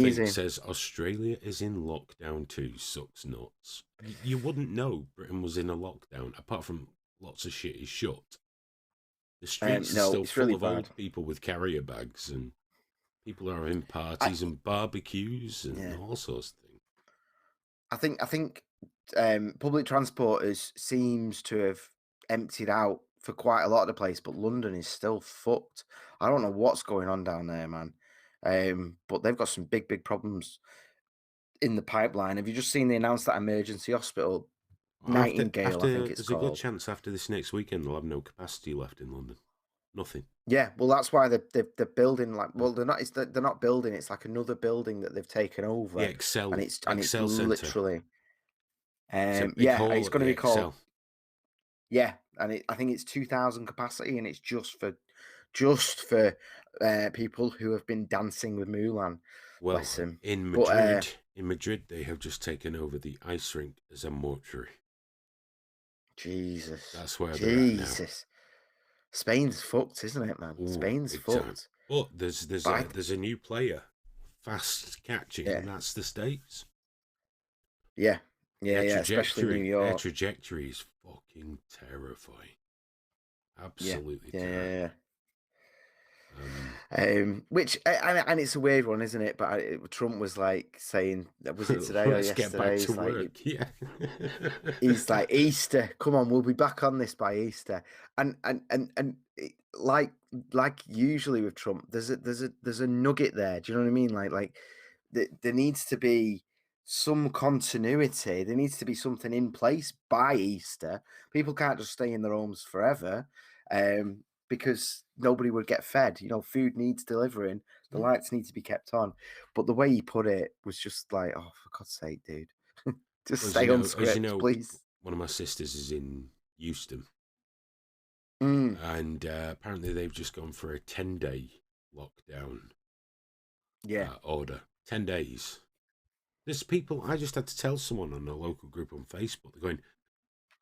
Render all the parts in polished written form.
thing says Australia is in lockdown too. Sucks nuts. You wouldn't know Britain was in a lockdown, apart from lots of shit is shut. The streets are No, still it's full really of bad. old people with carrier bags, and people are having I, parties and barbecues and yeah, all sorts of things. I think public transport seems to have emptied out for quite a lot of the place, but London is still fucked. I don't know what's going on down there, man. But they've got some big problems in the pipeline. Have you just seen they announced that emergency hospital, Nightingale, I think it's There's a good called? chance after this next weekend they'll have no capacity left in London. Nothing. Yeah, well, that's why they're building like well, they're not. They're not building. It's like another building that they've taken The over, and it's Excel Centre. literally It's a big yeah, and hall it's at going to the be called Excel. yeah, and I think it's 2,000 capacity, and it's just for people who have been dancing with Mulan, Well, bless him. in But Madrid, they have just taken over the ice rink as a mortuary. Jesus, That's where they're at now. Jesus, Spain's fucked, isn't it, man? Ooh, Spain's big time. fucked. But there's But there's a new player, fast catching, yeah, and that's the States. yeah, yeah, especially New Their York. trajectory is fucking terrifying. Yeah, Absolutely yeah, yeah, terrifying. yeah. Um, Which and it's a weird one, isn't it? But Trump was like saying, was it today or let's get back yesterday? to He's like, work. Yeah. he's like Easter. Come on, we'll be back on this by Easter. Like usually with Trump, there's a nugget there. Do you know what I mean? There needs to be some continuity. There needs to be something in place by Easter. People can't just stay in their homes forever. Because nobody would get fed. Food needs delivering. The lights need to be kept on. But the way he put it was just like, oh, for God's sake, dude. Just Well, stay on as you script, know, please. one of my sisters is in Houston, Mm, and apparently they've just gone for a 10-day lockdown yeah. order. 10 days. There's people, I just had to tell someone on a local group on Facebook, they're going,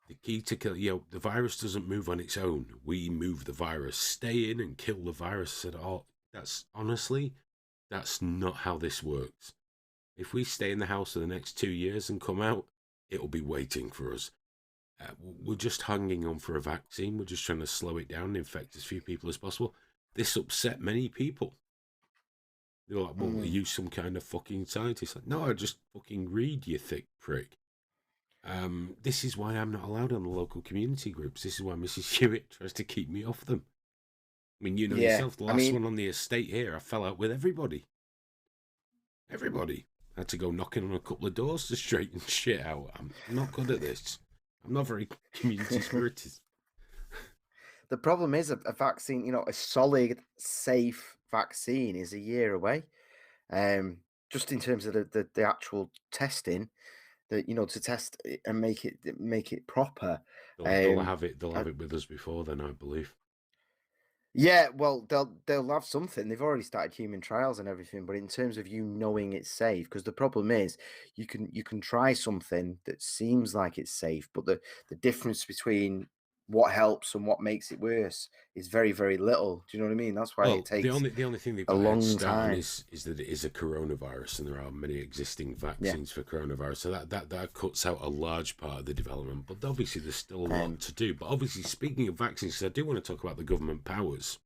the key to kill, the virus doesn't move on its own. We move the virus. Stay in and kill the virus. I said, oh, that's not how this works. If we stay in the house for the next 2 years and come out, it'll be waiting for us. We're just hanging on for a vaccine. We're just trying to slow it down and infect as few people as possible. This upset many people. They're like, well, are Mm, you some kind of fucking scientist? Like, no, I just fucking read, you thick prick. This is why I'm not allowed on the local community groups. This is why Mrs. Hewitt tries to keep me off them. I mean, you know yeah. yourself, the I last mean, one on the estate here, I fell out with everybody. Everybody. I had to go knocking on a couple of doors to straighten shit out. I'm not good at this. I'm not very community spirited. the problem is a vaccine, a solid, safe vaccine is a year away. Just in terms of the actual testing, to test it and make it proper. They'll Um, have it. They'll I, have it with us before then, I believe. Yeah, well, they'll have something. They've already started human trials and everything, but in terms of you knowing it's safe, because the problem is you can try something that seems like it's safe, but the difference between what helps and what makes it worse is very, very little. Do you know what I mean? That's why it Well, takes the only thing they've a got a head long start on time. is that it is a coronavirus, and there are many existing Yeah. vaccines for coronavirus. So that cuts out a large part of the development. But obviously, there's still a lot Um, to do. But obviously, speaking of vaccines, 'cause I do want to talk about the government powers.